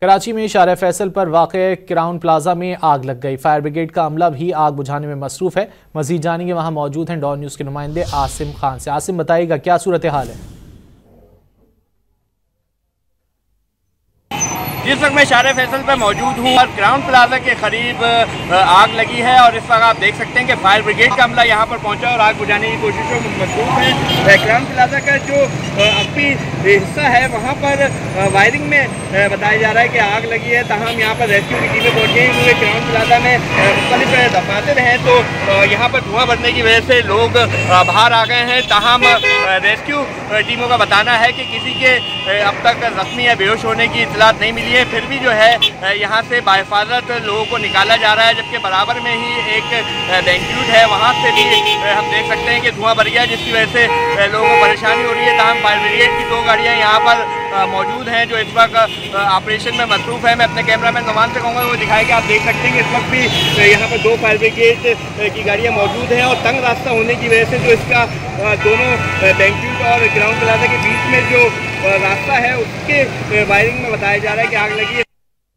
कराची में शार फैसल पर वाक़े क्राउन प्लाजा में आग लग गई। फायर ब्रिगेड का अमला भी आग बुझाने में मसरूफ है। मजीद जानेंगे, वहां मौजूद हैं डॉन न्यूज़ के नुमाइंदे आसिम खान से। आसिम, बताइएगा क्या सूरत हाल है? जिस वक्त मैं शार फैसल पर मौजूद हूँ और क्राउन प्लाजा के करीब आग लगी है और इस वक्त आप देख सकते हैं कि फायर ब्रिगेड का अमला यहाँ पर पहुँचा और आग बुझाने की कोशिशों में मसरूफ है। क्राउन प्लाजा का जो अभी हिस्सा है वहाँ पर वायरिंग में बताया जा रहा है कि आग लगी है, ताहम यहाँ पर रेस्क्यू की टीमें पहुँची हैं क्योंकि क्राउन प्लाजा में मुख्तलिफ दफातर हैं तो यहाँ पर धुआं बढ़ने की वजह से लोग बाहर आ गए हैं। ताहम रेस्क्यू टीमों का बताना है कि किसी के अब तक जख्मी या बेहोश होने की इतलात नहीं मिली है, फिर भी जो है यहाँ से बाहिफाजत लोगों को निकाला जा रहा है। जबकि बराबर में ही एक बैंक्वेट है, वहाँ से भी हम देख सकते हैं कि धुआं भर गया जिसकी वजह से लोगों को परेशानी हो रही है। ताहम फायर ब्रिगेड की 2 गाड़ियाँ यहाँ पर मौजूद हैं जो इस वक्त ऑपरेशन में मसरूफ़ है। मैं अपने कैमरामैन नुमान से कहूँगा वो दिखाए कि आप देख सकते हैं कि इस वक्त भी यहाँ पर 2 फायर ब्रिगेड की गाड़ियाँ मौजूद हैं और तंग रास्ता होने की वजह से जो इसका दोनों बैंक्वेट और ग्राउंड प्लाजा के बीच में जो रास्ता है उसके वायरिंग में बताया जा रहा है कि आग लगी है।